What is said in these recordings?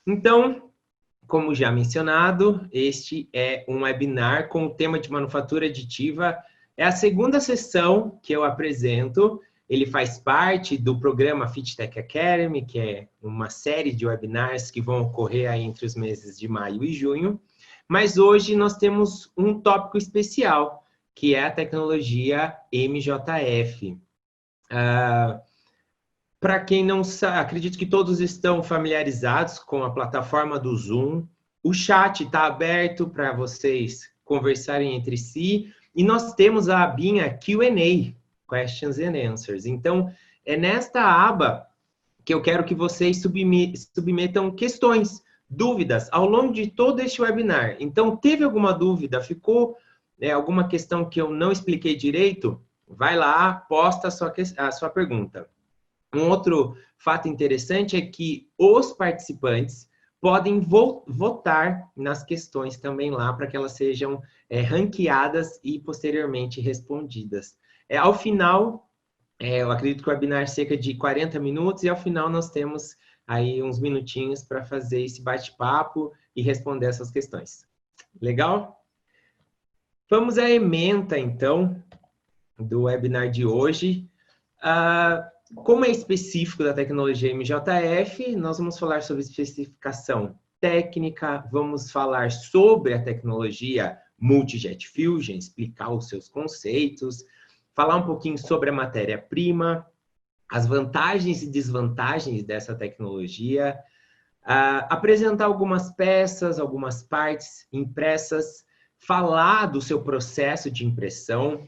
Então, como já mencionado, este é um webinar com o tema de manufatura aditiva. É a segunda sessão que eu apresento. Ele faz parte do programa FitTech Academy, que é uma série de webinars que vão ocorrer aí entre os meses de maio e junho. Mas hoje nós temos um tópico especial, que é a tecnologia MJF. Para quem não sabe, acredito que todos estão familiarizados com a plataforma do Zoom. O chat está aberto para vocês conversarem entre si. E nós temos a abinha Q&A, Questions and Answers. Então, é nesta aba que eu quero que vocês submetam questões, dúvidas, ao longo de todo este webinar. Então, teve alguma dúvida, ficou alguma questão que eu não expliquei direito? Vai lá, posta a sua pergunta. Um outro fato interessante é que os participantes podem votar nas questões também lá, para que elas sejam ranqueadas e posteriormente respondidas. Ao final, eu acredito que o webinar é cerca de 40 minutos, e ao final nós temos aí uns minutinhos para fazer esse bate-papo e responder essas questões. Legal? Vamos à ementa, então, do webinar de hoje. Como é específico da tecnologia MJF, nós vamos falar sobre especificação técnica, vamos falar sobre a tecnologia Multi-Jet Fusion, explicar os seus conceitos, falar um pouquinho sobre a matéria-prima, as vantagens e desvantagens dessa tecnologia, apresentar algumas peças, algumas partes impressas, falar do seu processo de impressão.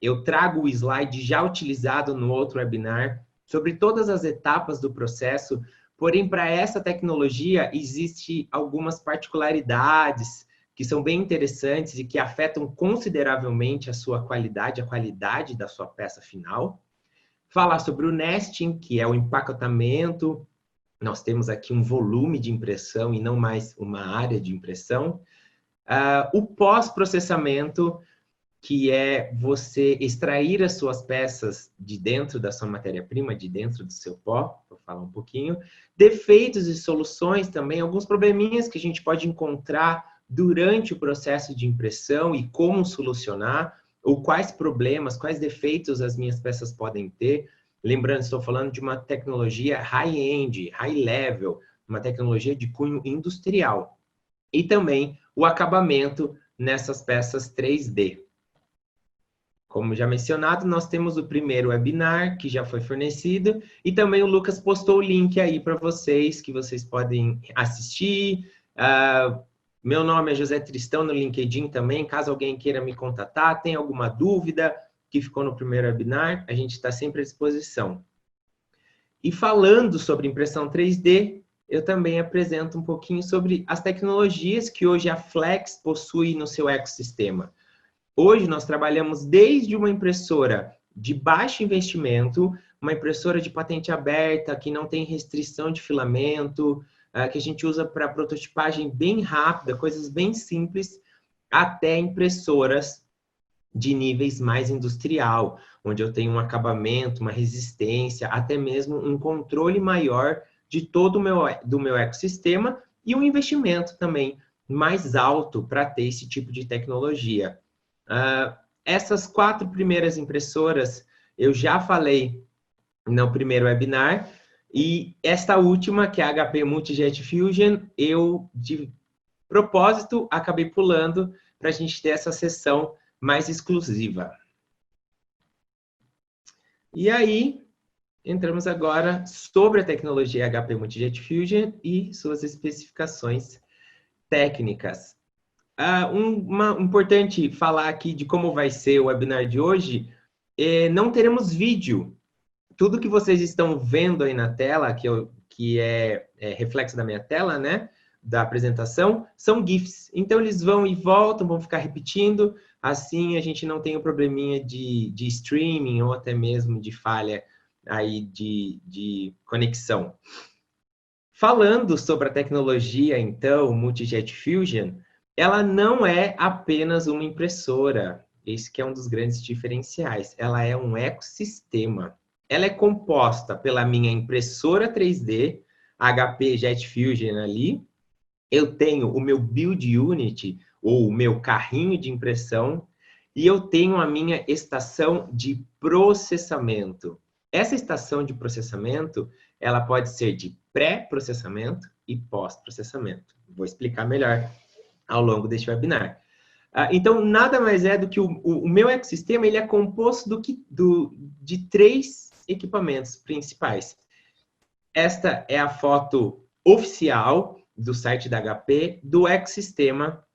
Eu trago o slide já utilizado no outro webinar sobre todas as etapas do processo, porém, para essa tecnologia, existem algumas particularidades que são bem interessantes e que afetam consideravelmente a sua qualidade, a qualidade da sua peça final. Falar sobre o nesting, que é o empacotamento. Nós temos aqui um volume de impressão e não mais uma área de impressão. O pós-processamento, que é você extrair as suas peças de dentro da sua matéria-prima, de dentro do seu pó, vou falar um pouquinho. Defeitos e soluções também, alguns probleminhas que a gente pode encontrar durante o processo de impressão e como solucionar, ou quais problemas, quais defeitos as minhas peças podem ter. Lembrando, estou falando de uma tecnologia high-end, high-level, uma tecnologia de cunho industrial. E também o acabamento nessas peças 3D. Como já mencionado, nós temos o primeiro webinar, que já foi fornecido, e também o Lucas postou o link aí para vocês, que vocês podem assistir. Meu nome é José Tristão no LinkedIn também, caso alguém queira me contatar, tem alguma dúvida que ficou no primeiro webinar, a gente está sempre à disposição. E falando sobre impressão 3D, eu também apresento um pouquinho sobre as tecnologias que hoje a Flex possui no seu ecossistema. Hoje nós trabalhamos desde uma impressora de baixo investimento, uma impressora de patente aberta, que não tem restrição de filamento, que a gente usa para prototipagem bem rápida, coisas bem simples, até impressoras de níveis mais industrial, onde eu tenho um acabamento, uma resistência, até mesmo um controle maior de todo o meu ecossistema e um investimento também mais alto para ter esse tipo de tecnologia. Essas 4 primeiras impressoras eu já falei no primeiro webinar, e esta última, que é a HP Multi-Jet Fusion, eu, de propósito, acabei pulando para a gente ter essa sessão mais exclusiva. E aí, entramos agora sobre a tecnologia HP Multi-Jet Fusion e suas especificações técnicas. Importante falar aqui de como vai ser o webinar de hoje, não teremos vídeo. Tudo que vocês estão vendo aí na tela, que é reflexo da minha tela, né, da apresentação, são GIFs. Então, eles vão e voltam, vão ficar repetindo, assim a gente não tem o probleminha de streaming ou até mesmo de falha aí de conexão. Falando sobre a tecnologia, então, Multi-Jet Fusion, ela não é apenas uma impressora. Esse que é um dos grandes diferenciais. Ela é um ecossistema. Ela é composta pela minha impressora 3D, HP Jet Fusion ali, eu tenho o meu Build Unit, ou o meu carrinho de impressão, e eu tenho a minha estação de processamento. Essa estação de processamento, ela pode ser de pré-processamento e pós-processamento. Vou explicar melhor ao longo deste webinar. Então, nada mais é do que o meu ecossistema, ele é composto de 3 equipamentos principais. Esta é a foto oficial do site da HP do ecossistema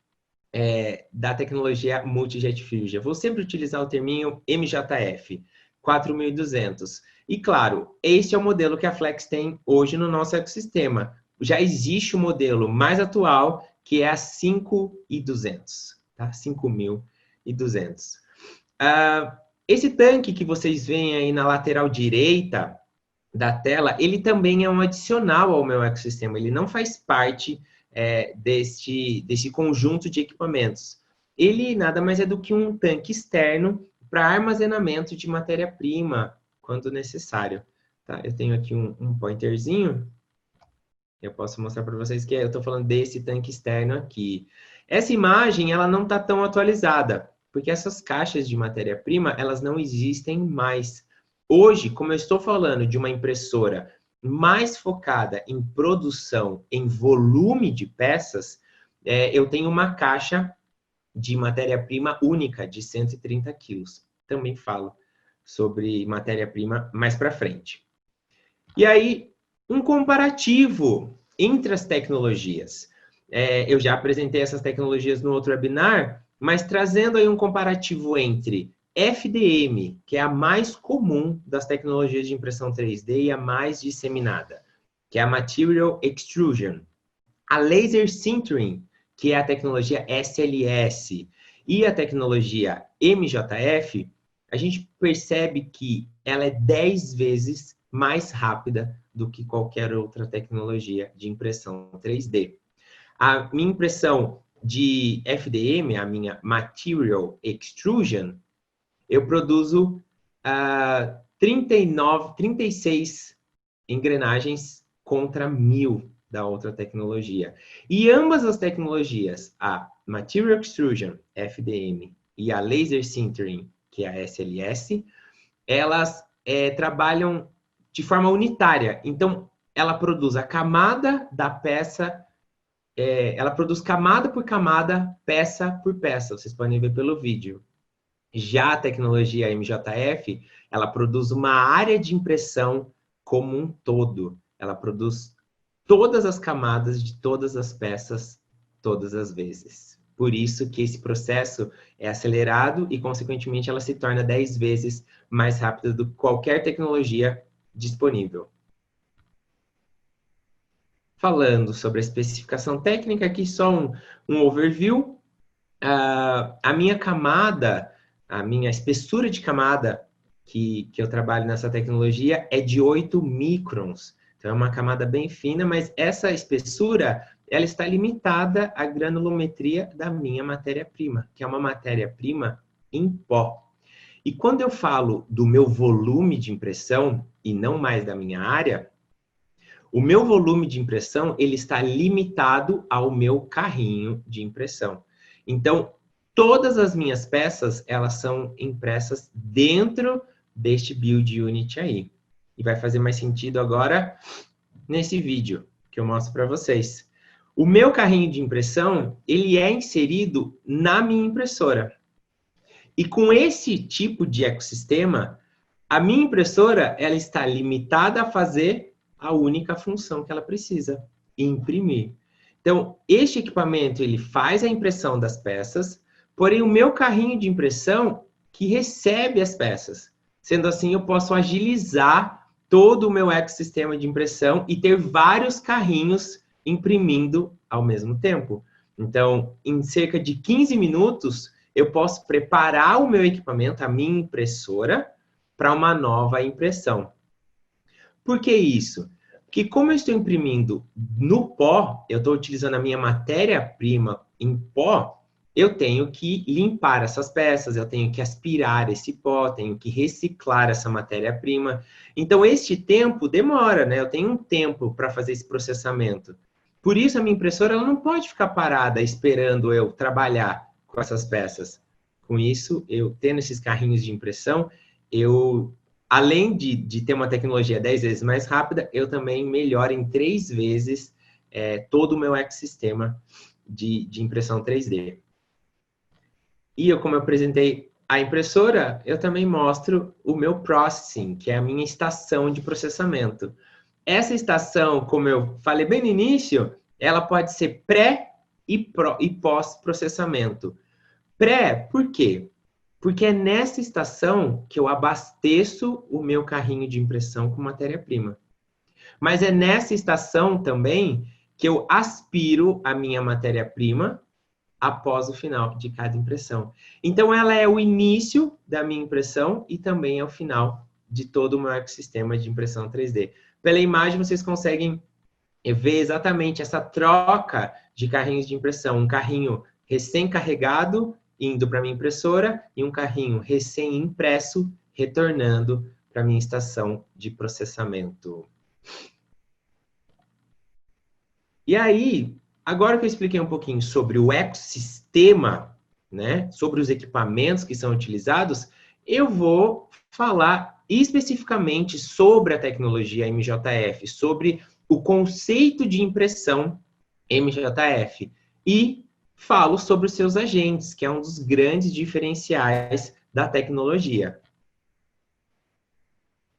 da tecnologia Multi-Jet Fusion. Vou sempre utilizar o terminho MJF, 4200. E, claro, este é o modelo que a Flex tem hoje no nosso ecossistema. Já existe o modelo mais atual, que é a 5200, tá? 5200. Esse tanque que vocês veem aí na lateral direita da tela, ele também é um adicional ao meu ecossistema, ele não faz parte desse conjunto de equipamentos. Ele nada mais é do que um tanque externo para armazenamento de matéria-prima, quando necessário. Tá? Eu tenho aqui um pointerzinho, eu posso mostrar para vocês que eu estou falando desse tanque externo aqui. Essa imagem, ela não está tão atualizada, porque essas caixas de matéria-prima, elas não existem mais. Hoje, como eu estou falando de uma impressora mais focada em produção, em volume de peças, eu tenho uma caixa de matéria-prima única de 130 quilos. Também falo sobre matéria-prima mais para frente. E aí, um comparativo entre as tecnologias. Eu já apresentei essas tecnologias no outro webinar, mas trazendo aí um comparativo entre FDM, que é a mais comum das tecnologias de impressão 3D e a mais disseminada, que é a Material Extrusion. A Laser Sintering, que é a tecnologia SLS, e a tecnologia MJF, a gente percebe que ela é 10 vezes mais rápida do que qualquer outra tecnologia de impressão 3D. A minha impressão de FDM, a minha Material Extrusion, eu produzo 36 engrenagens contra 1000 da outra tecnologia. E ambas as tecnologias, a Material Extrusion, FDM, e a Laser Sintering, que é a SLS, elas trabalham de forma unitária. Então, ela produz a camada da peça, ela produz camada por camada, peça por peça. Vocês podem ver pelo vídeo. Já a tecnologia MJF, ela produz uma área de impressão como um todo. Ela produz todas as camadas de todas as peças, todas as vezes. Por isso que esse processo é acelerado e, consequentemente, ela se torna 10 vezes mais rápida do que qualquer tecnologia disponível. Falando sobre a especificação técnica, aqui só um overview. A minha camada, a minha espessura de camada que eu trabalho nessa tecnologia é de 8 microns. Então, é uma camada bem fina, mas essa espessura, ela está limitada à granulometria da minha matéria-prima, que é uma matéria-prima em pó. E quando eu falo do meu volume de impressão, e não mais da minha área, o meu volume de impressão, ele está limitado ao meu carrinho de impressão. Então, todas as minhas peças, elas são impressas dentro deste Build Unit aí. E vai fazer mais sentido agora nesse vídeo que eu mostro para vocês. O meu carrinho de impressão, ele é inserido na minha impressora. E com esse tipo de ecossistema, a minha impressora, ela está limitada a fazer a única função que ela precisa, imprimir. Então, este equipamento, ele faz a impressão das peças, porém o meu carrinho de impressão que recebe as peças. Sendo assim, eu posso agilizar todo o meu ecossistema de impressão e ter vários carrinhos imprimindo ao mesmo tempo. Então, em cerca de 15 minutos, eu posso preparar o meu equipamento, a minha impressora, para uma nova impressão. Por que isso? Porque como eu estou imprimindo no pó, eu estou utilizando a minha matéria-prima em pó, eu tenho que limpar essas peças, eu tenho que aspirar esse pó, tenho que reciclar essa matéria-prima. Então, este tempo demora, né? Eu tenho um tempo para fazer esse processamento. Por isso, a minha impressora ela não pode ficar parada esperando eu trabalhar com essas peças. Com isso, eu tendo esses carrinhos de impressão, eu, além de ter uma tecnologia 10 vezes mais rápida, eu também melhoro em 3 vezes todo o meu ecossistema de impressão 3D. E eu, como eu apresentei a impressora, eu também mostro o meu processing, que é a minha estação de processamento. Essa estação, como eu falei bem no início, ela pode ser pré e pós-processamento. Pré, por quê? Porque é nessa estação que eu abasteço o meu carrinho de impressão com matéria-prima. Mas é nessa estação também que eu aspiro a minha matéria-prima após o final de cada impressão. Então, ela é o início da minha impressão e também é o final de todo o meu ecossistema de impressão 3D. Pela imagem, vocês conseguem ver exatamente essa troca de carrinhos de impressão. Um carrinho recém-carregado indo para a minha impressora e um carrinho recém-impresso retornando para a minha estação de processamento. E aí, agora que eu expliquei um pouquinho sobre o ecossistema, né, sobre os equipamentos que são utilizados, eu vou falar especificamente sobre a tecnologia MJF, sobre o conceito de impressão MJF e falo sobre os seus agentes, que é um dos grandes diferenciais da tecnologia.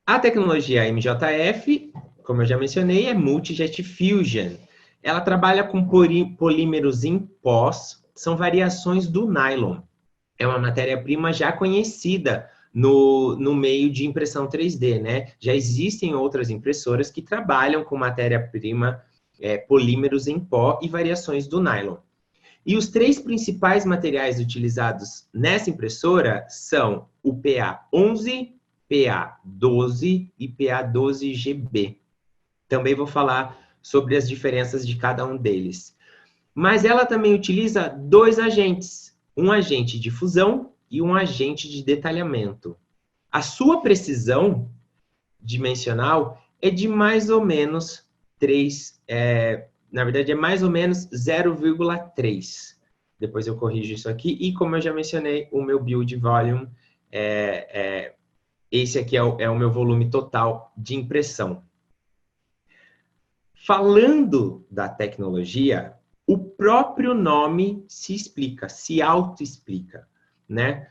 A tecnologia MJF, como eu já mencionei, é Multi-Jet Fusion. Ela trabalha com polímeros em pós, são variações do nylon. É uma matéria-prima já conhecida no meio de impressão 3D, né? Já existem outras impressoras que trabalham com matéria-prima, polímeros em pó e variações do nylon. E os 3 principais materiais utilizados nessa impressora são o PA11, PA12 e PA12GB. Também vou falar sobre as diferenças de cada um deles. Mas ela também utiliza 2 agentes, um agente de fusão e um agente de detalhamento. A sua precisão dimensional é de mais ou menos 3, na verdade é mais ou menos 0,3. Depois eu corrijo isso aqui. E como eu já mencionei, o meu build volume, esse aqui é o meu volume total de impressão. Falando da tecnologia, o próprio nome se explica, se auto-explica, né?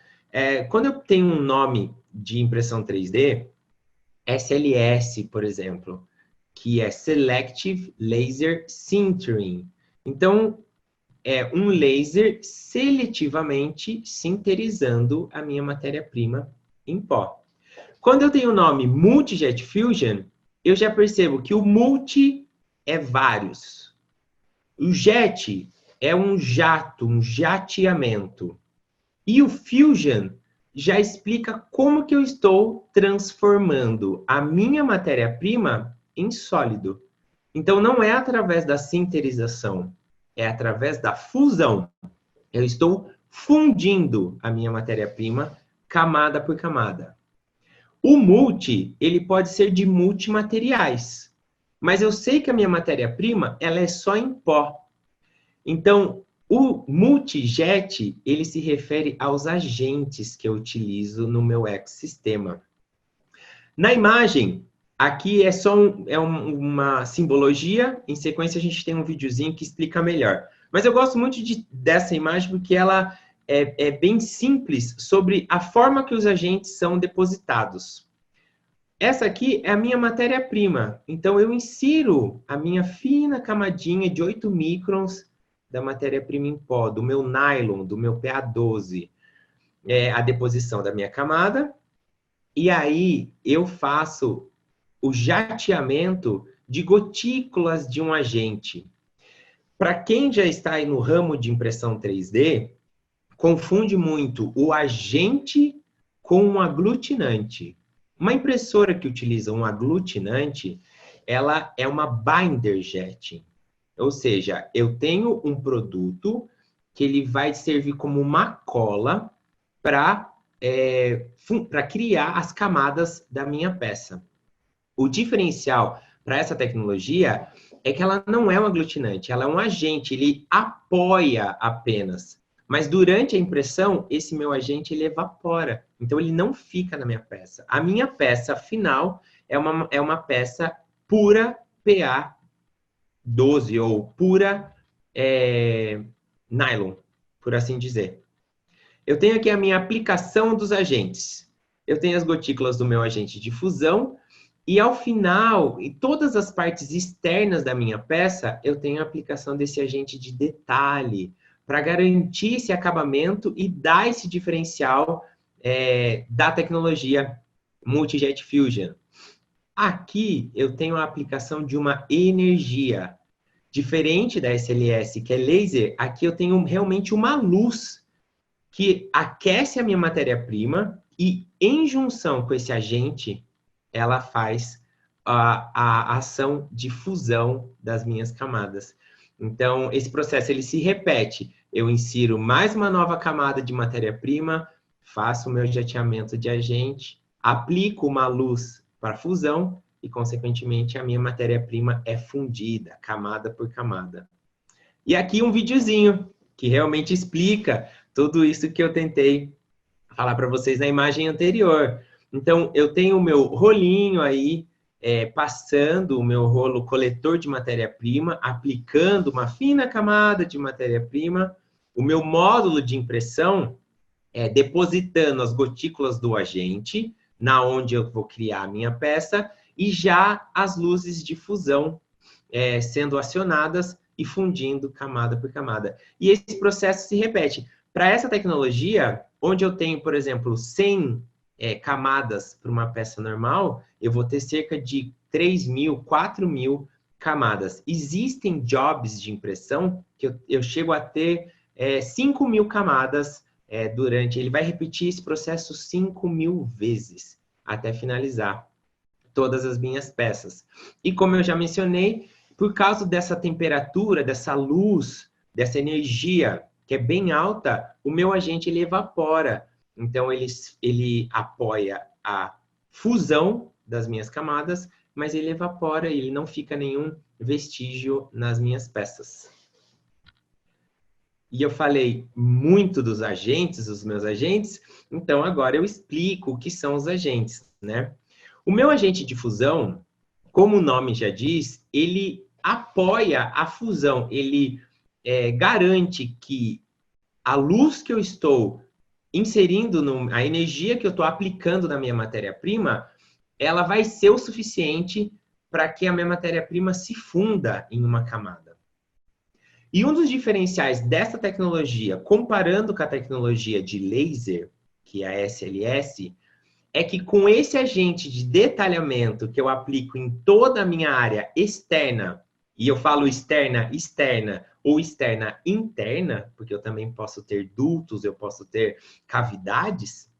Quando eu tenho um nome de impressão 3D, SLS, por exemplo, que é Selective Laser Sintering. Então, é um laser seletivamente sinterizando a minha matéria-prima em pó. Quando eu tenho o nome Multi-Jet Fusion, eu já percebo que o multi é vários. O jet é um jato, um jateamento. E o fusion já explica como que eu estou transformando a minha matéria-prima em sólido. Então, não é através da sinterização, é através da fusão. Eu estou fundindo a minha matéria-prima camada por camada. O multi, ele pode ser de multimateriais, mas eu sei que a minha matéria-prima, ela é só em pó. Então, o multijet, ele se refere aos agentes que eu utilizo no meu ecossistema. Na imagem, aqui é só uma simbologia, em sequência a gente tem um videozinho que explica melhor. Mas eu gosto muito dessa imagem porque ela é bem simples sobre a forma que os agentes são depositados. Essa aqui é a minha matéria-prima. Então, eu insiro a minha fina camadinha de 8 microns da matéria-prima em pó, do meu nylon, do meu PA12, a deposição da minha camada. E aí, eu faço o jateamento de gotículas de um agente. Para quem já está aí no ramo de impressão 3D, confunde muito o agente com um aglutinante. Uma impressora que utiliza um aglutinante, ela é uma binder jetting. Ou seja, eu tenho um produto que ele vai servir como uma cola para criar as camadas da minha peça. O diferencial para essa tecnologia é que ela não é um aglutinante, ela é um agente, ele apoia apenas. Mas durante a impressão, esse meu agente ele evapora. Então ele não fica na minha peça. A minha peça final é uma peça pura PA12 ou pura nylon, por assim dizer. Eu tenho aqui a minha aplicação dos agentes. Eu tenho as gotículas do meu agente de fusão e ao final, em todas as partes externas da minha peça, eu tenho a aplicação desse agente de detalhe para garantir esse acabamento e dar esse diferencial da tecnologia Multi-Jet Fusion. Aqui eu tenho a aplicação de uma energia. Diferente da SLS, que é laser, aqui eu tenho realmente uma luz que aquece a minha matéria-prima e, em junção com esse agente, ela faz a ação de fusão das minhas camadas. Então, esse processo ele se repete. Eu insiro mais uma nova camada de matéria-prima, faço o meu jateamento de agente, aplico uma luz para fusão e, consequentemente, a minha matéria-prima é fundida, camada por camada. E aqui um videozinho que realmente explica tudo isso que eu tentei falar para vocês na imagem anterior. Então, eu tenho o meu rolinho aí, passando o meu rolo coletor de matéria-prima, aplicando uma fina camada de matéria-prima, o meu módulo de impressão, depositando as gotículas do agente, na onde eu vou criar a minha peça, e já as luzes de fusão sendo acionadas e fundindo camada por camada. E esse processo se repete. Para essa tecnologia, onde eu tenho, por exemplo, 100 camadas para uma peça normal, eu vou ter cerca de 3.000, 4.000 camadas. Existem jobs de impressão que eu chego a ter 5.000 camadas durante... Ele vai repetir esse processo 5.000 vezes até finalizar todas as minhas peças. E como eu já mencionei, por causa dessa temperatura, dessa luz, dessa energia que é bem alta, o meu agente ele evapora. Então, ele apoia a fusão das minhas camadas, mas ele evapora e ele não fica nenhum vestígio nas minhas peças. E eu falei muito dos agentes, dos meus agentes, então agora eu explico o que são os agentes, né? O meu agente de fusão, como o nome já diz, ele apoia a fusão, ele garante que a luz que eu estou inserindo, a energia que eu estou aplicando na minha matéria-prima, ela vai ser o suficiente para que a minha matéria-prima se funda em uma camada. E um dos diferenciais dessa tecnologia, comparando com a tecnologia de laser, que é a SLS, é que com esse agente de detalhamento que eu aplico em toda a minha área externa, e eu falo externa ou externa interna, porque eu também posso ter dutos, eu posso ter cavidades,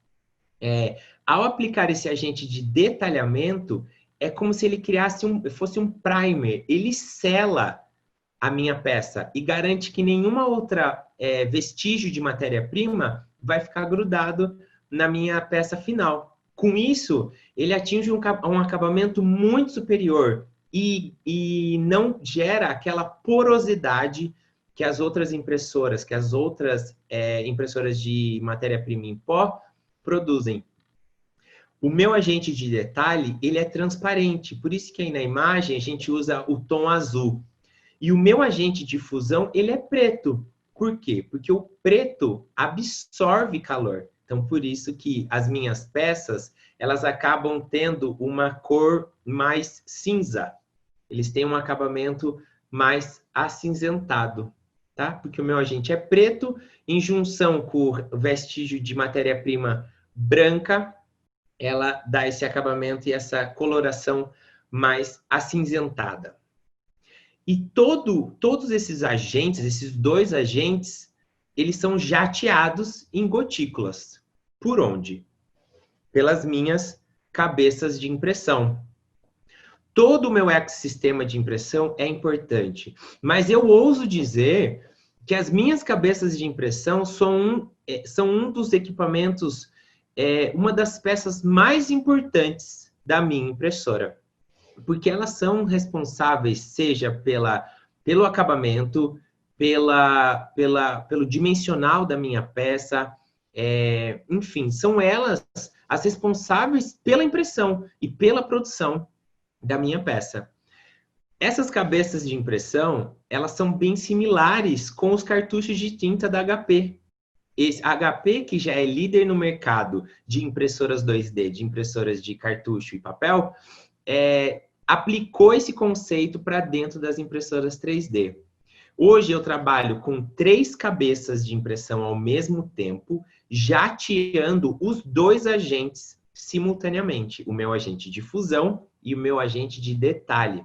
ao aplicar esse agente de detalhamento, é como se ele fosse um primer, ele sela a minha peça e garante que nenhuma outra vestígio de matéria-prima vai ficar grudado na minha peça final. Com isso, ele atinge um acabamento muito superior e não gera aquela porosidade que as outras impressoras, impressoras de matéria-prima em pó produzem. O meu agente de detalhe, ele é transparente, por isso que aí na imagem a gente usa o tom azul. E o meu agente de fusão, ele é preto. Por quê? Porque o preto absorve calor. Então, por isso que as minhas peças, elas acabam tendo uma cor mais cinza. Eles têm um acabamento mais acinzentado, tá? Porque o meu agente é preto, em junção com o vestígio de matéria-prima branca, ela dá esse acabamento e essa coloração mais acinzentada. E todos esses agentes, esses dois agentes, eles são jateados em gotículas. Por onde? Pelas minhas cabeças de impressão. Todo o meu ecossistema de impressão é importante, mas eu ouso dizer que as minhas cabeças de impressão são um dos equipamentos, uma das peças mais importantes da minha impressora, porque elas são responsáveis, seja pelo acabamento, pelo dimensional da minha peça, enfim, são elas as responsáveis pela impressão e pela produção da minha peça. Essas cabeças de impressão, elas são bem similares com os cartuchos de tinta da HP. Esse HP, que já é líder no mercado de impressoras 2D, de impressoras de cartucho e papel, aplicou esse conceito para dentro das impressoras 3D. Hoje eu trabalho com 3 cabeças de impressão ao mesmo tempo, jateando os 2 agentes simultaneamente, o meu agente de fusão e o meu agente de detalhe.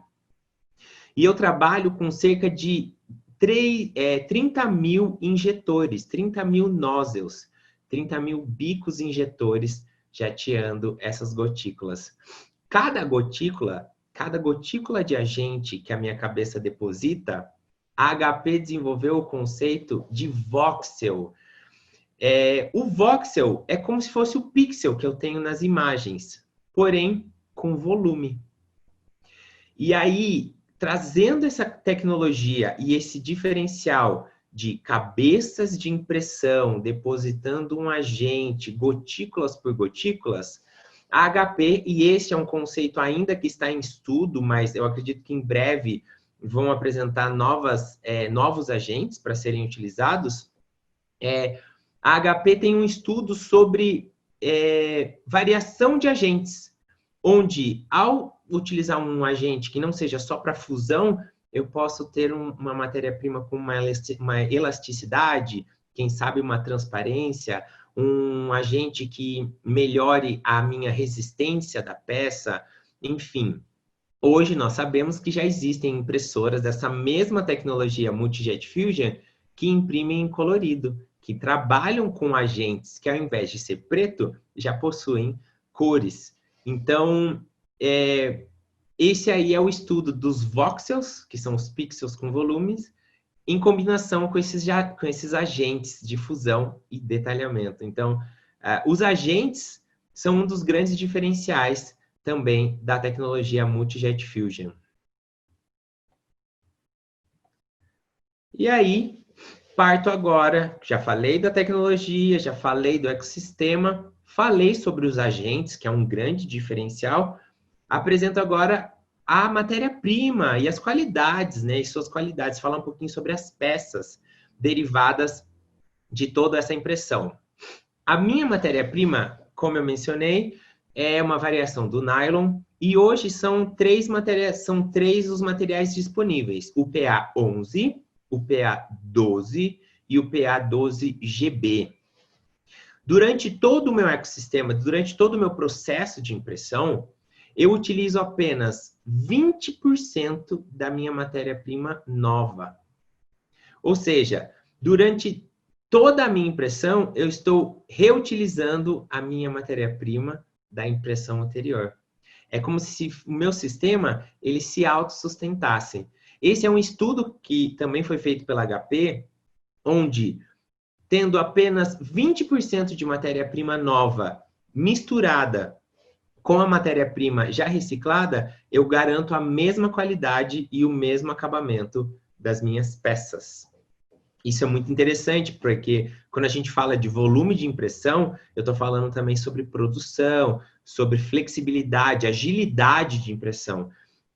E eu trabalho com cerca de 30 mil injetores, 30 mil nozzles, 30 mil bicos injetores jateando essas gotículas. Cada gotícula de agente que a minha cabeça deposita, a HP desenvolveu o conceito de voxel. O voxel é como se fosse o pixel que eu tenho nas imagens, porém com volume. E aí, trazendo essa tecnologia e esse diferencial de cabeças de impressão, depositando um agente, gotículas por gotículas, a HP, e esse é um conceito ainda que está em estudo, mas eu acredito que em breve vão apresentar novos agentes para serem utilizados, a HP tem um estudo sobre variação de agentes, onde ao utilizar um agente que não seja só para fusão, eu posso ter uma matéria-prima com uma elasticidade, quem sabe uma transparência, um agente que melhore a minha resistência da peça, enfim. Hoje nós sabemos que já existem impressoras dessa mesma tecnologia Multi-Jet Fusion que imprimem em colorido, que trabalham com agentes que ao invés de ser preto, já possuem cores. Então, esse aí é o estudo dos voxels, que são os pixels com volumes, em combinação com esses agentes de fusão e detalhamento. Então, os agentes são um dos grandes diferenciais também da tecnologia Multi-Jet Fusion. E aí, parto agora, já falei da tecnologia, já falei do ecossistema, falei sobre os agentes, que é um grande diferencial. Apresento agora a matéria-prima e as qualidades, né? E suas qualidades. Falar um pouquinho sobre as peças derivadas de toda essa impressão. A minha matéria-prima, como eu mencionei, é uma variação do nylon. E hoje são três os materiais disponíveis. O PA11, o PA12 e o PA12GB. Durante todo o meu ecossistema, durante todo o meu processo de impressão, eu utilizo apenas 20% da minha matéria-prima nova. Ou seja, durante toda a minha impressão, eu estou reutilizando a minha matéria-prima da impressão anterior. É como se o meu sistema ele se autossustentasse. Esse é um estudo que também foi feito pela HP, onde, tendo apenas 20% de matéria-prima nova misturada com a matéria-prima já reciclada, eu garanto a mesma qualidade e o mesmo acabamento das minhas peças. Isso é muito interessante, porque quando a gente fala de volume de impressão, eu estou falando também sobre produção, sobre flexibilidade, agilidade de impressão.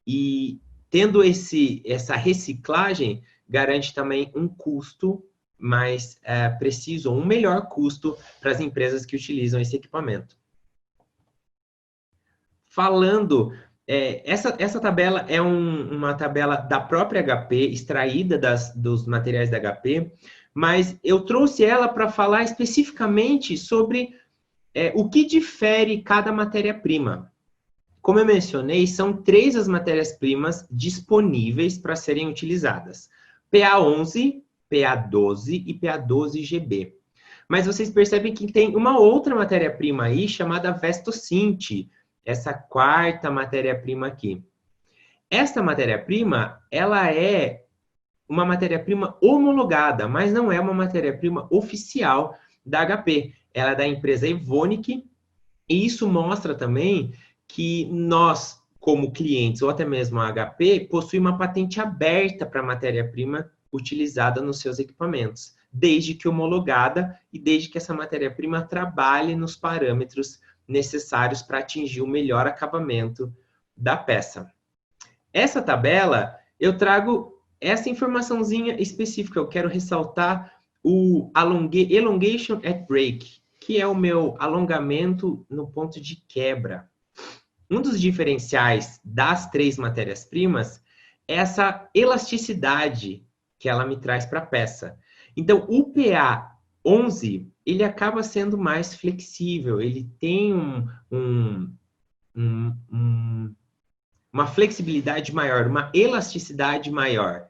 E tendo essa reciclagem, garante também um custo mais preciso, um melhor custo para as empresas que utilizam esse equipamento. Falando, essa tabela é uma tabela da própria HP, extraída dos materiais da HP, mas eu trouxe ela para falar especificamente sobre o que difere cada matéria-prima. Como eu mencionei, são 3 as matérias-primas disponíveis para serem utilizadas. PA11, PA12 e PA12GB. Mas vocês percebem que tem uma outra matéria-prima aí chamada Vestocint, essa 4ª matéria-prima aqui. Esta matéria-prima, ela é uma matéria-prima homologada, mas não é uma matéria-prima oficial da HP. Ela é da empresa Evonik, e isso mostra também que nós, como clientes, ou até mesmo a HP, possui uma patente aberta para a matéria-prima utilizada nos seus equipamentos, desde que homologada e desde que essa matéria-prima trabalhe nos parâmetros necessários para atingir o melhor acabamento da peça. Essa tabela, eu trago essa informaçãozinha específica. Eu quero ressaltar o Elongation at Break, que é o meu alongamento no ponto de quebra. Um dos diferenciais das 3 matérias-primas é essa elasticidade que ela me traz para a peça. Então, o PA11, ele acaba sendo mais flexível, ele tem uma flexibilidade maior, uma elasticidade maior.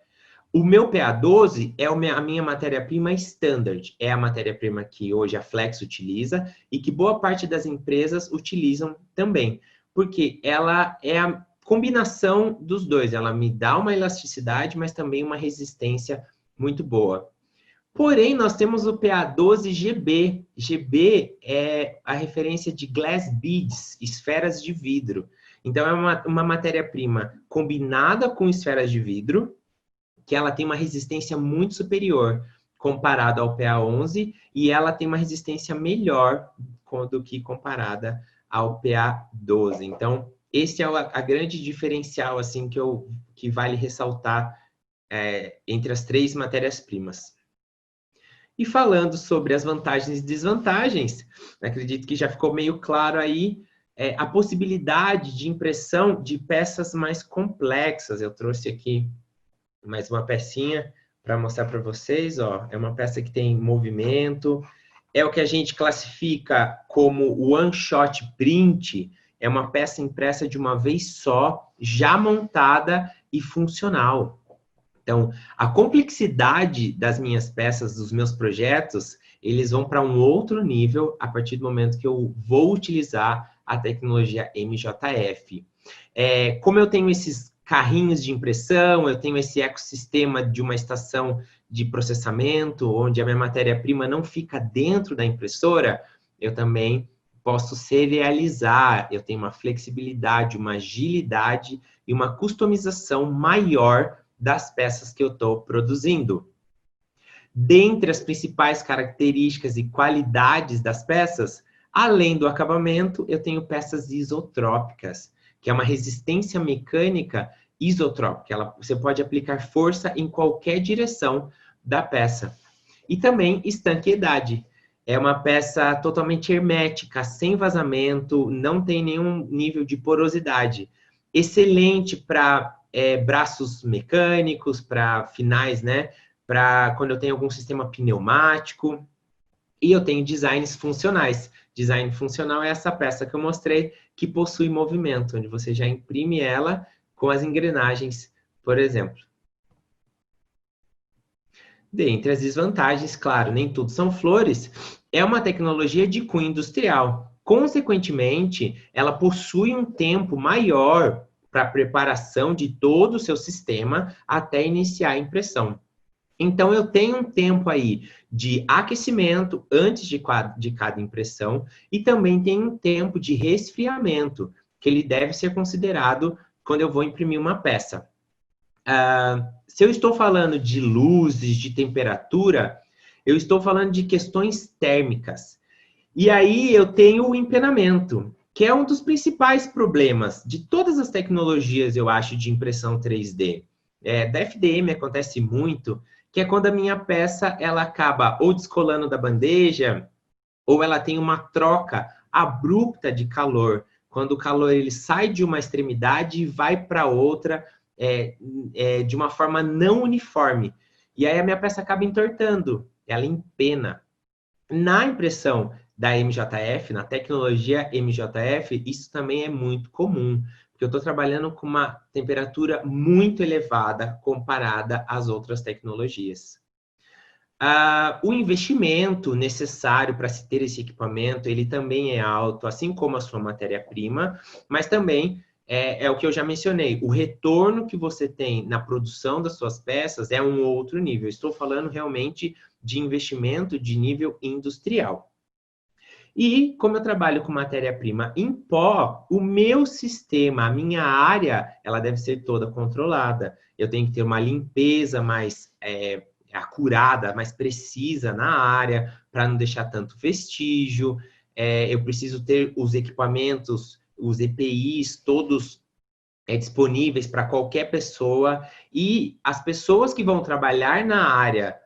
O meu PA12 é a minha matéria-prima standard, é a matéria-prima que hoje a Flex utiliza e que boa parte das empresas utilizam também, porque ela é a combinação dos dois, ela me dá uma elasticidade, mas também uma resistência muito boa. Porém, nós temos o PA12GB. GB é a referência de glass beads, esferas de vidro. Então, é uma matéria-prima combinada com esferas de vidro, que ela tem uma resistência muito superior comparada ao PA11, e ela tem uma resistência melhor do que comparada ao PA12. Então, esse é a grande diferencial assim, que vale ressaltar entre as 3 matérias-primas. E falando sobre as vantagens e desvantagens, acredito que já ficou meio claro aí a possibilidade de impressão de peças mais complexas. Eu trouxe aqui mais uma pecinha para mostrar para vocês. Ó. É uma peça que tem movimento, é o que a gente classifica como one-shot print, é uma peça impressa de uma vez só, já montada e funcional. Então, a complexidade das minhas peças, dos meus projetos, eles vão para um outro nível a partir do momento que eu vou utilizar a tecnologia MJF. Como eu tenho esses carrinhos de impressão, eu tenho esse ecossistema de uma estação de processamento, onde a minha matéria-prima não fica dentro da impressora, eu também posso serializar, eu tenho uma flexibilidade, uma agilidade e uma customização maior das peças que eu estou produzindo. Dentre as principais características e qualidades das peças, além do acabamento, eu tenho peças isotrópicas, que é uma resistência mecânica isotrópica. Você pode aplicar força em qualquer direção da peça. E também estanqueidade. É uma peça totalmente hermética, sem vazamento, não tem nenhum nível de porosidade. Excelente para braços mecânicos, para finais, né? Para quando eu tenho algum sistema pneumático. E eu tenho designs funcionais. Design funcional é essa peça que eu mostrei, que possui movimento, onde você já imprime ela com as engrenagens, por exemplo. Dentre as desvantagens, claro, nem tudo são flores, é uma tecnologia de cunho industrial. Consequentemente, ela possui um tempo maior para a preparação de todo o seu sistema até iniciar a impressão. Então, eu tenho um tempo aí de aquecimento antes de cada impressão e também tem um tempo de resfriamento, que ele deve ser considerado quando eu vou imprimir uma peça. Se eu estou falando de luzes, de temperatura, eu estou falando de questões térmicas. E aí eu tenho o empenamento, que é um dos principais problemas de todas as tecnologias, eu acho, de impressão 3D. Da FDM acontece muito, que é quando a minha peça ela acaba ou descolando da bandeja, ou ela tem uma troca abrupta de calor. Quando o calor ele sai de uma extremidade e vai para outra de uma forma não uniforme. E aí a minha peça acaba entortando, ela empena. Na impressão da MJF, na tecnologia MJF, isso também é muito comum, porque eu estou trabalhando com uma temperatura muito elevada comparada às outras tecnologias. O investimento necessário para se ter esse equipamento, ele também é alto, assim como a sua matéria-prima, mas também é o que eu já mencionei. O retorno que você tem na produção das suas peças é um outro nível. Estou falando realmente de investimento de nível industrial. E como eu trabalho com matéria-prima em pó, o meu sistema, a minha área, ela deve ser toda controlada. Eu tenho que ter uma limpeza mais acurada, mais precisa na área, para não deixar tanto vestígio. Eu preciso ter os equipamentos, os EPIs, todos disponíveis para qualquer pessoa. E as pessoas que vão trabalhar na área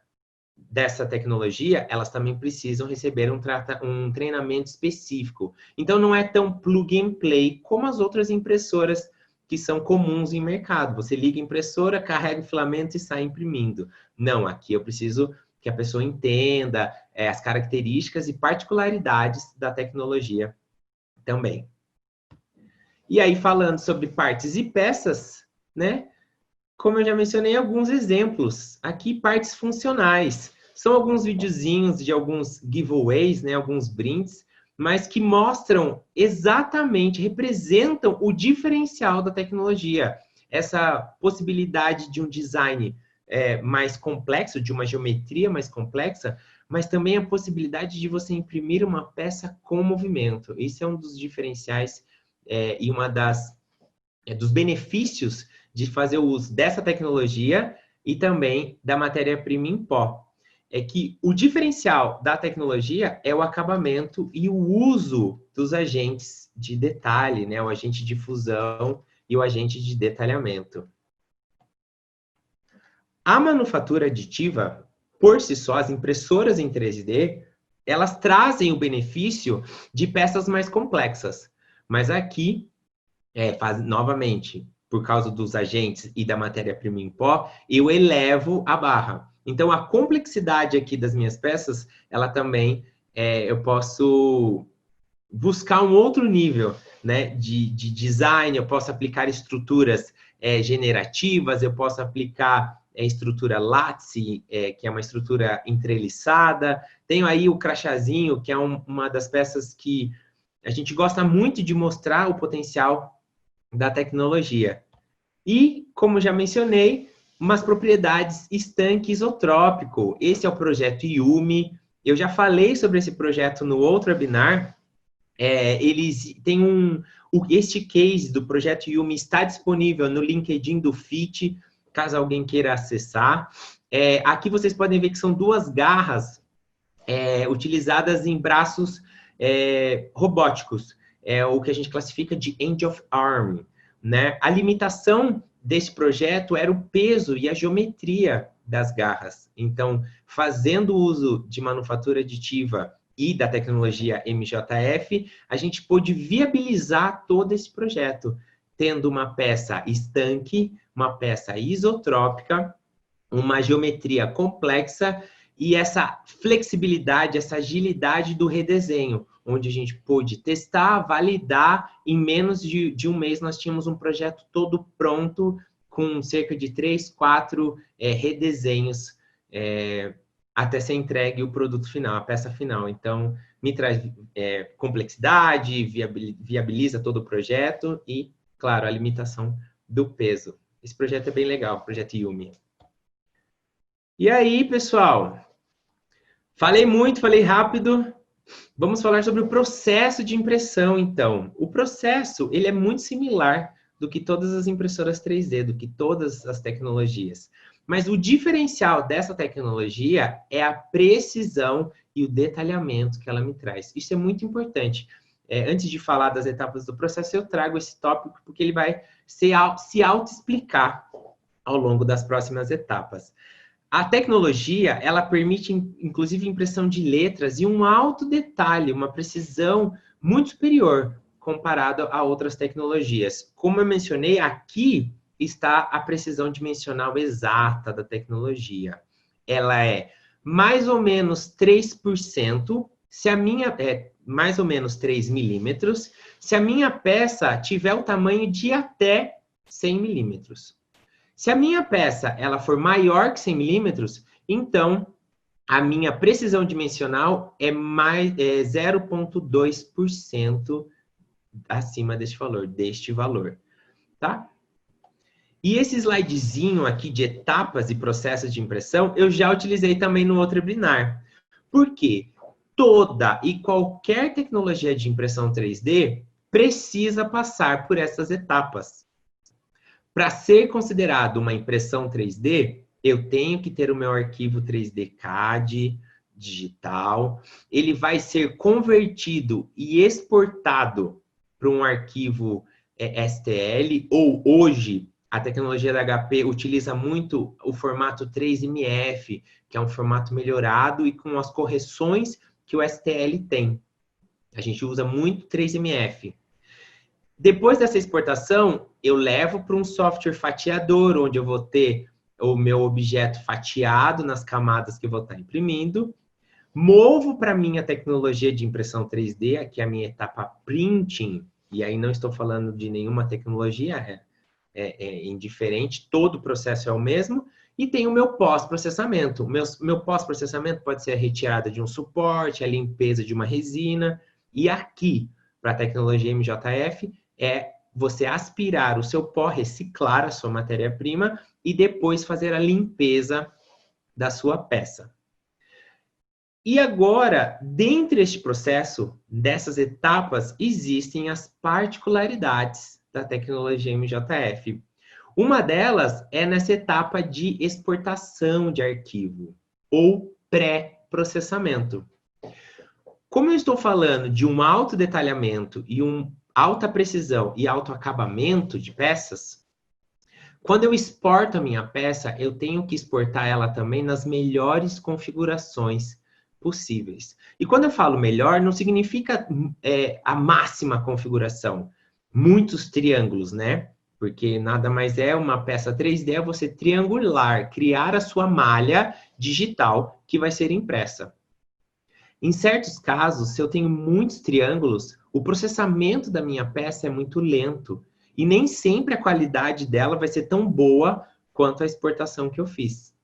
dessa tecnologia, elas também precisam receber um treinamento específico. Então, não é tão plug and play como as outras impressoras que são comuns em mercado. Você liga a impressora, carrega o filamento e sai imprimindo. Não, aqui eu preciso que a pessoa entenda as características e particularidades da tecnologia também. E aí, falando sobre partes e peças, né? Como eu já mencionei, alguns exemplos. Aqui, partes funcionais. São alguns videozinhos de alguns giveaways, né? Alguns brindes, mas que mostram exatamente, representam o diferencial da tecnologia. Essa possibilidade de um design mais complexo, de uma geometria mais complexa, mas também a possibilidade de você imprimir uma peça com movimento. Isso é um dos diferenciais e uma dos benefícios de fazer o uso dessa tecnologia e também da matéria-prima em pó. É que o diferencial da tecnologia é o acabamento e o uso dos agentes de detalhe, né? O agente de fusão e o agente de detalhamento. A manufatura aditiva, por si só, as impressoras em 3D, elas trazem o benefício de peças mais complexas. Mas aqui, novamente, por causa dos agentes e da matéria-prima em pó, eu elevo a barra. Então, a complexidade aqui das minhas peças, ela também, eu posso buscar um outro nível, né, de design, eu posso aplicar estruturas generativas, eu posso aplicar estrutura lattice, que é uma estrutura entrelaçada. Tenho aí o crachazinho, que é uma das peças que a gente gosta muito de mostrar o potencial da tecnologia. E, como já mencionei, umas propriedades estanque isotrópico. Esse é o projeto Yumi. Eu já falei sobre esse projeto no outro webinar. Eles têm este case do projeto Yumi está disponível no LinkedIn do FIT, caso alguém queira acessar. Aqui vocês podem ver que são duas garras utilizadas em braços robóticos. É o que a gente classifica de end of arm, né? A limitação desse projeto era o peso e a geometria das garras. Então, fazendo uso de manufatura aditiva e da tecnologia MJF, a gente pôde viabilizar todo esse projeto, tendo uma peça estanque, uma peça isotrópica, uma geometria complexa e essa flexibilidade, essa agilidade do redesenho, onde a gente pôde testar, validar, em menos de um mês nós tínhamos um projeto todo pronto, com cerca de 3, 4 redesenhos, até ser entregue o produto final, a peça final. Então, me traz complexidade, viabiliza todo o projeto e, claro, a limitação do peso. Esse projeto é bem legal, o projeto Yumi. E aí, pessoal? Falei muito, falei rápido. Vamos falar sobre o processo de impressão, então. O processo, ele é muito similar do que todas as impressoras 3D, do que todas as tecnologias. Mas o diferencial dessa tecnologia é a precisão e o detalhamento que ela me traz. Isso é muito importante. Antes de falar das etapas do processo, eu trago esse tópico porque ele vai se auto-explicar ao longo das próximas etapas. A tecnologia, ela permite, inclusive, impressão de letras e um alto detalhe, uma precisão muito superior comparado a outras tecnologias. Como eu mencionei, aqui está a precisão dimensional exata da tecnologia. Ela é mais ou menos 3%, se a minha mais ou menos 3 milímetros, se a minha peça tiver o tamanho de até 100 milímetros. Se a minha peça ela for maior que 100 milímetros, então a minha precisão dimensional é 0,2% acima deste valor. tá? E esse slidezinho aqui de etapas e processos de impressão, eu já utilizei também no outro webinar. Por quê? Toda e qualquer tecnologia de impressão 3D precisa passar por essas etapas. Para ser considerado uma impressão 3D, eu tenho que ter o meu arquivo 3D CAD digital. Ele vai ser convertido e exportado para um arquivo STL, ou hoje a tecnologia da HP utiliza muito o formato 3MF, que é um formato melhorado e com as correções que o STL tem. A gente usa muito 3MF. Depois dessa exportação, eu levo para um software fatiador, onde eu vou ter o meu objeto fatiado nas camadas que eu vou estar imprimindo. Movo para a minha tecnologia de impressão 3D, aqui é a minha etapa printing, e aí não estou falando de nenhuma tecnologia, é indiferente, todo o processo é o mesmo. E tem o meu pós-processamento. Meu pós-processamento pode ser a retirada de um suporte, a limpeza de uma resina. E aqui, para a tecnologia MJF, é você aspirar o seu pó, reciclar a sua matéria-prima e depois fazer a limpeza da sua peça. E agora, dentro deste processo, dessas etapas, existem as particularidades da tecnologia MJF. Uma delas é nessa etapa de exportação de arquivo, ou pré-processamento. Como eu estou falando de um alto detalhamento e alta precisão e alto acabamento de peças, quando eu exporto a minha peça, eu tenho que exportar ela também nas melhores configurações possíveis. E quando eu falo melhor, não significa a máxima configuração. Muitos triângulos, né? Porque nada mais é uma peça 3D, é você triangular, criar a sua malha digital que vai ser impressa. Em certos casos, se eu tenho muitos triângulos, o processamento da minha peça é muito lento. E nem sempre a qualidade dela vai ser tão boa quanto a exportação que eu fiz.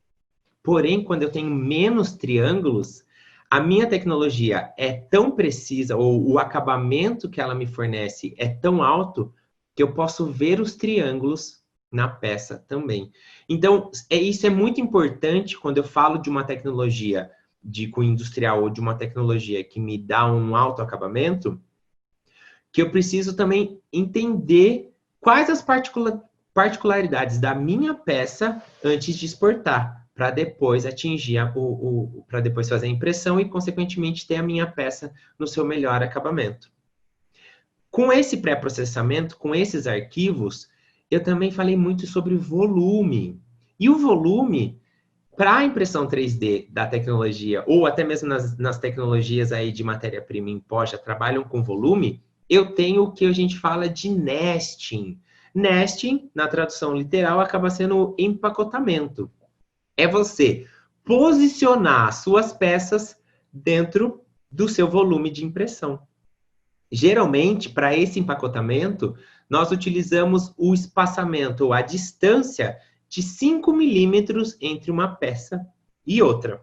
Porém, quando eu tenho menos triângulos, a minha tecnologia é tão precisa, ou o acabamento que ela me fornece é tão alto, que eu posso ver os triângulos na peça também. Então, isso é muito importante quando eu falo de uma tecnologia de cunho industrial ou de uma tecnologia que me dá um alto acabamento, que eu preciso também entender quais as particularidades da minha peça antes de exportar, para depois atingir para depois fazer a impressão e, consequentemente, ter a minha peça no seu melhor acabamento. Com esse pré-processamento, com esses arquivos, eu também falei muito sobre volume. E o volume, para a impressão 3D da tecnologia, ou até mesmo nas tecnologias aí de matéria-prima em pó, já trabalham com volume, eu tenho o que a gente fala de nesting. Nesting, na tradução literal, acaba sendo empacotamento. É você posicionar suas peças dentro do seu volume de impressão. Geralmente, para esse empacotamento, nós utilizamos o espaçamento, ou a distância de 5 milímetros entre uma peça e outra.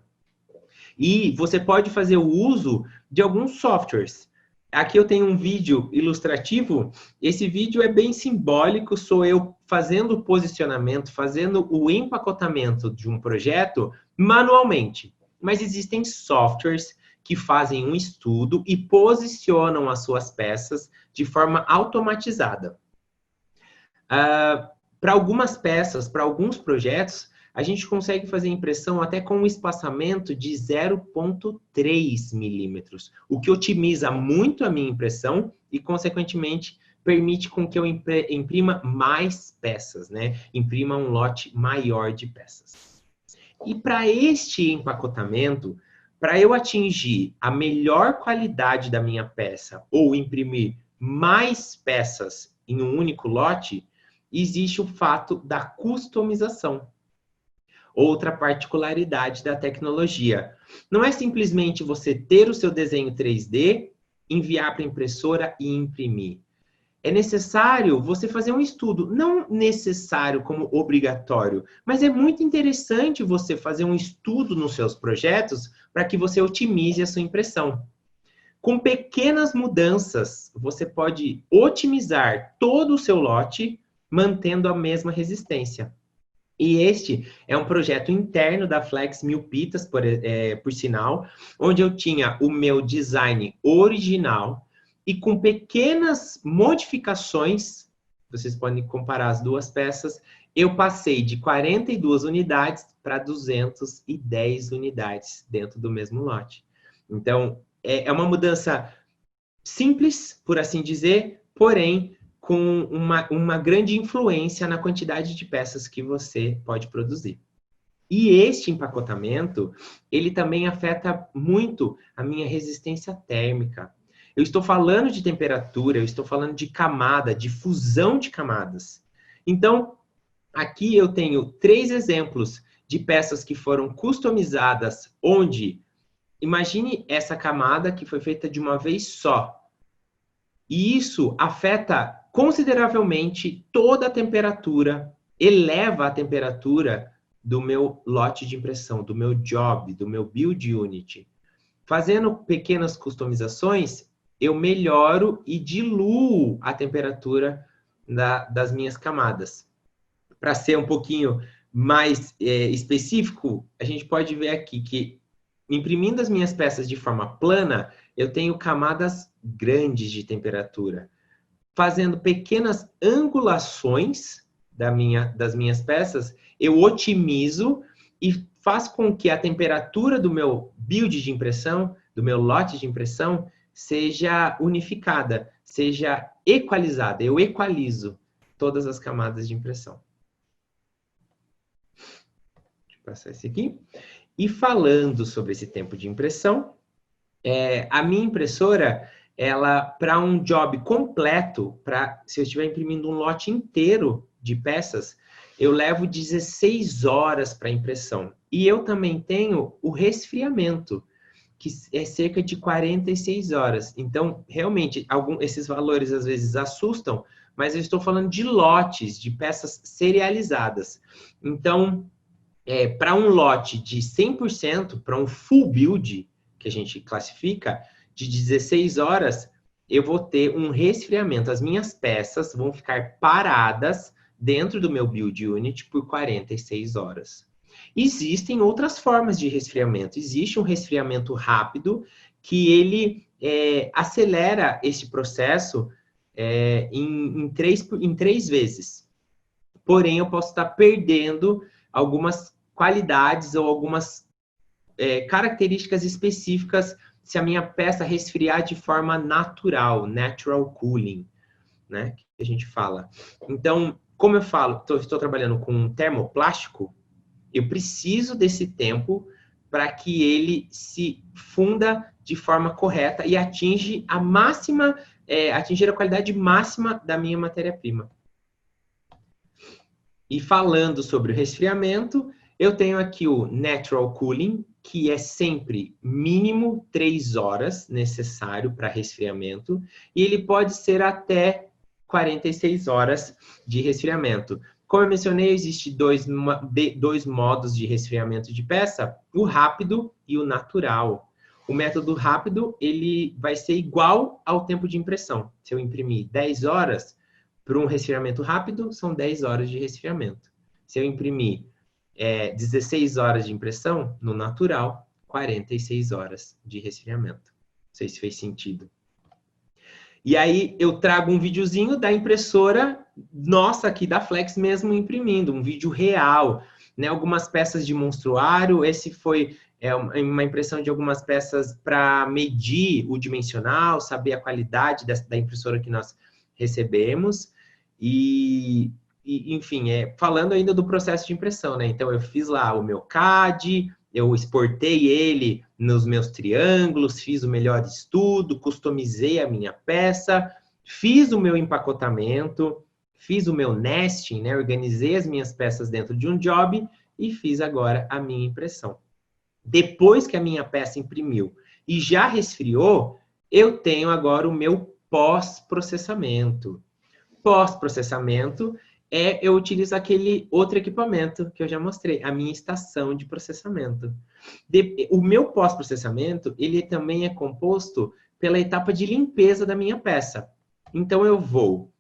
E você pode fazer o uso de alguns softwares. Aqui eu tenho um vídeo ilustrativo. Esse vídeo é bem simbólico, sou eu fazendo o posicionamento, fazendo o empacotamento de um projeto manualmente. Mas existem softwares que fazem um estudo e posicionam as suas peças de forma automatizada. Para algumas peças, para alguns projetos, a gente consegue fazer impressão até com um espaçamento de 0,3 milímetros, o que otimiza muito a minha impressão e, consequentemente, permite com que eu imprima mais peças, né? Imprima um lote maior de peças. E para este empacotamento, para eu atingir a melhor qualidade da minha peça ou imprimir mais peças em um único lote, existe o fato da customização. Outra particularidade da tecnologia. Não é simplesmente você ter o seu desenho 3D, enviar para a impressora e imprimir. É necessário você fazer um estudo, não necessário como obrigatório, mas é muito interessante você fazer um estudo nos seus projetos para que você otimize a sua impressão. Com pequenas mudanças, você pode otimizar todo o seu lote mantendo a mesma resistência. E este é um projeto interno da Flex Mil Pitas, por sinal, onde eu tinha o meu design original e com pequenas modificações, vocês podem comparar as duas peças, eu passei de 42 unidades para 210 unidades dentro do mesmo lote. Então, é uma mudança simples, por assim dizer, porém com uma grande influência na quantidade de peças que você pode produzir. E este empacotamento, ele também afeta muito a minha resistência térmica. Eu estou falando de temperatura, eu estou falando de camada, de fusão de camadas. Então, aqui eu tenho 3 exemplos de peças que foram customizadas, onde, imagine essa camada que foi feita de uma vez só. E isso afeta consideravelmente toda a temperatura, eleva a temperatura do meu lote de impressão, do meu job, do meu build unit. Fazendo pequenas customizações, eu melhoro e diluo a temperatura das minhas camadas. Para ser um pouquinho mais específico, a gente pode ver aqui que, imprimindo as minhas peças de forma plana, eu tenho camadas grandes de temperatura. Fazendo pequenas angulações das minhas peças, eu otimizo e faço com que a temperatura do meu build de impressão, do meu lote de impressão, seja unificada, seja equalizada. Eu equalizo todas as camadas de impressão. Deixa eu passar esse aqui. E falando sobre esse tempo de impressão, a minha impressora, ela, para um job completo, se eu estiver imprimindo um lote inteiro de peças, eu levo 16 horas para impressão. E eu também tenho o resfriamento, que é cerca de 46 horas. Então, realmente, esses valores às vezes assustam, mas eu estou falando de lotes, de peças serializadas. Então, para um lote de 100%, para um full build, que a gente classifica, de 16 horas, eu vou ter um resfriamento. As minhas peças vão ficar paradas dentro do meu build unit por 46 horas. Existem outras formas de resfriamento. Existe um resfriamento rápido, que ele acelera esse processo em 3 vezes. Porém, eu posso estar perdendo algumas qualidades ou algumas características específicas se a minha peça resfriar de forma natural, natural cooling, né? Que a gente fala. Então, como eu falo, estou trabalhando com um termoplástico, eu preciso desse tempo para que ele se funda de forma correta e atingir a qualidade máxima da minha matéria-prima. E falando sobre o resfriamento, eu tenho aqui o natural cooling, que é sempre mínimo 3 horas necessário para resfriamento, e ele pode ser até 46 horas de resfriamento. Como eu mencionei, existem dois modos de resfriamento de peça, o rápido e o natural. O método rápido, ele vai ser igual ao tempo de impressão. Se eu imprimir 10 horas, para um resfriamento rápido, são 10 horas de resfriamento. Se eu imprimir 16 horas de impressão, no natural, 46 horas de resfriamento. Não sei se fez sentido. E aí eu trago um videozinho da impressora nossa aqui da Flex mesmo imprimindo, um vídeo real, né? Algumas peças de monstruário, esse foi uma impressão de algumas peças para medir o dimensional, saber a qualidade da impressora que nós recebemos e enfim, falando ainda do processo de impressão, né? Então eu fiz lá o meu CAD, eu exportei ele nos meus triângulos, fiz o melhor estudo, customizei a minha peça, fiz o meu empacotamento, fiz o meu nesting, né? Organizei as minhas peças dentro de um job e fiz agora a minha impressão. Depois que a minha peça imprimiu e já resfriou, eu tenho agora o meu pós-processamento. Pós-processamento eu utilizo aquele outro equipamento que eu já mostrei, a minha estação de processamento. O meu pós-processamento, ele também é composto pela etapa de limpeza da minha peça. Então, eu vou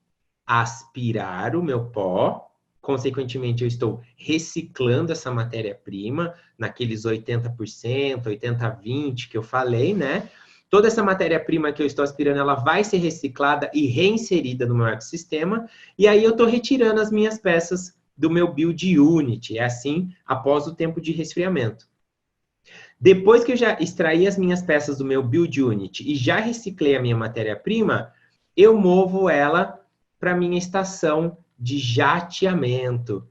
aspirar o meu pó, consequentemente eu estou reciclando essa matéria-prima naqueles 80%, 80-20 que eu falei, né? Toda essa matéria-prima que eu estou aspirando, ela vai ser reciclada e reinserida no meu ecossistema, e aí eu estou retirando as minhas peças do meu build unit, é assim, após o tempo de resfriamento. Depois que eu já extraí as minhas peças do meu build unit e já reciclei a minha matéria-prima, eu movo ela para a minha estação de jateamento.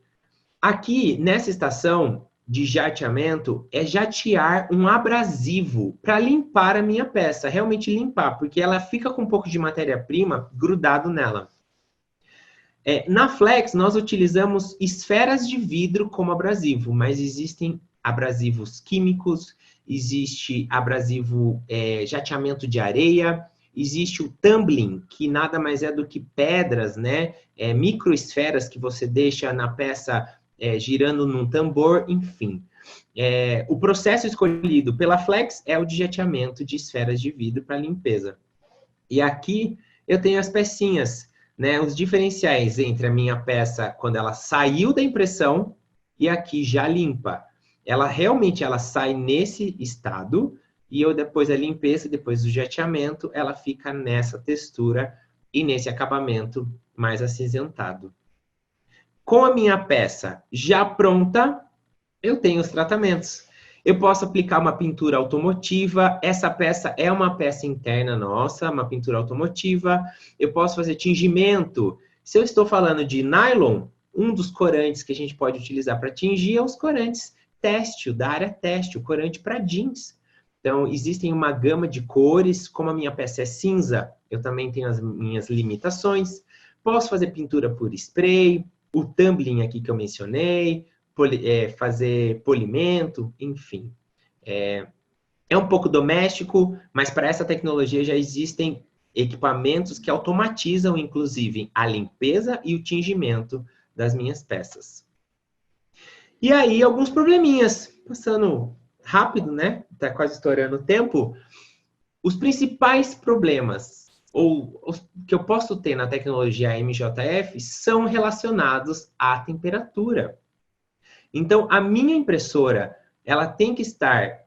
Aqui, nessa estação de jateamento, é jatear um abrasivo para limpar a minha peça, realmente limpar, porque ela fica com um pouco de matéria-prima grudado nela. Na Flex, nós utilizamos esferas de vidro como abrasivo, mas existem abrasivos químicos, existe abrasivo jateamento de areia, existe o tumbling, que nada mais é do que pedras, né? Microesferas que você deixa na peça girando num tambor, enfim. O processo escolhido pela Flex é o de jateamento de esferas de vidro para limpeza. E aqui eu tenho as pecinhas, né, os diferenciais entre a minha peça quando ela saiu da impressão e aqui já limpa. Ela realmente sai nesse estado e eu depois da limpeza, depois do jateamento, ela fica nessa textura e nesse acabamento mais acinzentado. Com a minha peça já pronta, eu tenho os tratamentos. Eu posso aplicar uma pintura automotiva. Essa peça é uma peça interna nossa, uma pintura automotiva. Eu posso fazer tingimento. Se eu estou falando de nylon, um dos corantes que a gente pode utilizar para tingir é os corantes têxtil, da área têxtil, corante para jeans. Então, existem uma gama de cores. Como a minha peça é cinza, eu também tenho as minhas limitações. Posso fazer pintura por spray, o tumbling aqui que eu mencionei, fazer polimento, enfim. É um pouco doméstico, mas para essa tecnologia já existem equipamentos que automatizam, inclusive, a limpeza e o tingimento das minhas peças. E aí, alguns probleminhas. Passando rápido, né? Tá quase estourando o tempo. Os principais problemas, ou os que eu posso ter na tecnologia MJF, são relacionados à temperatura. Então, a minha impressora, ela tem que estar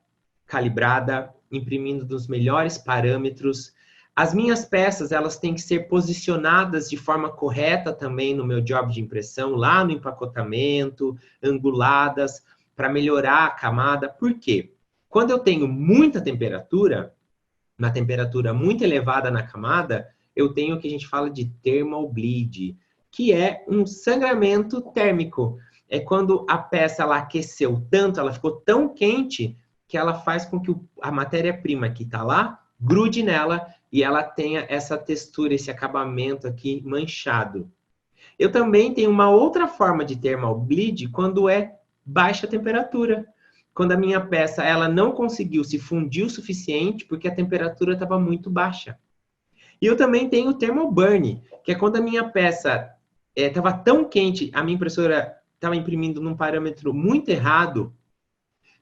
calibrada, imprimindo dos melhores parâmetros. As minhas peças, elas têm que ser posicionadas de forma correta também no meu job de impressão, lá no empacotamento, anguladas, para melhorar a camada. Por quê? Quando eu tenho muita temperatura, uma temperatura muito elevada na camada, eu tenho o que a gente fala de thermal bleed, que é um sangramento térmico. É quando a peça ela aqueceu tanto, ela ficou tão quente, que ela faz com que a matéria-prima que está lá grude nela e ela tenha essa textura, esse acabamento aqui manchado. Eu também tenho uma outra forma de thermal bleed quando é baixa temperatura. Quando a minha peça ela não conseguiu se fundir o suficiente porque a temperatura estava muito baixa. E eu também tenho o thermal burn, que é quando a minha peça estava tão quente, a minha impressora estava imprimindo num parâmetro muito errado,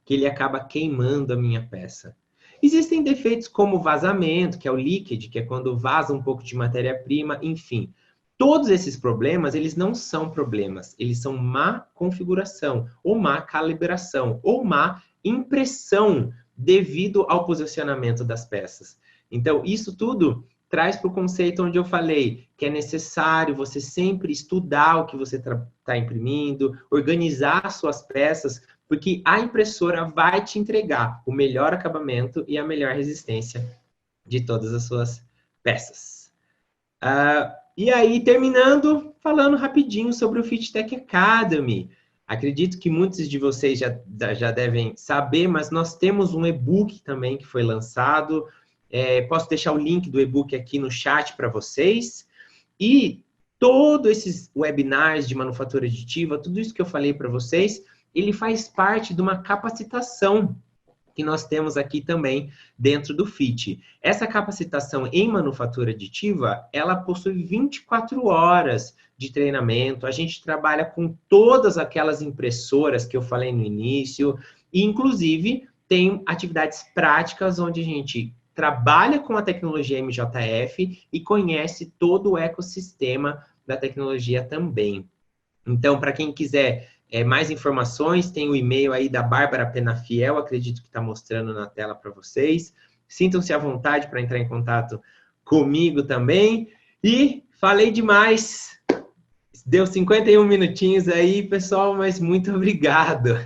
que ele acaba queimando a minha peça. Existem defeitos como vazamento, que é o leakage, que é quando vaza um pouco de matéria-prima, enfim. Todos esses problemas, eles não são problemas, eles são má configuração, ou má calibração, ou má impressão devido ao posicionamento das peças. Então, isso tudo traz para o conceito onde eu falei que é necessário você sempre estudar o que você está imprimindo, organizar suas peças, porque a impressora vai te entregar o melhor acabamento e a melhor resistência de todas as suas peças. E aí, terminando, falando rapidinho sobre o FitTech Academy. Acredito que muitos de vocês já devem saber, mas nós temos um e-book também que foi lançado. Posso deixar o link do e-book aqui no chat para vocês. E todos esses webinars de manufatura aditiva, tudo isso que eu falei para vocês, ele faz parte de uma capacitação que nós temos aqui também dentro do FIT. Essa capacitação em manufatura aditiva, ela possui 24 horas de treinamento. A gente trabalha com todas aquelas impressoras que eu falei no início, e inclusive tem atividades práticas onde a gente trabalha com a tecnologia MJF e conhece todo o ecossistema da tecnologia também. Então, para quem quiser mais informações, tem o e-mail aí da Bárbara Penafiel, acredito que está mostrando na tela para vocês. Sintam-se à vontade para entrar em contato comigo também. E falei demais. Deu 51 minutinhos aí, pessoal, mas muito obrigado.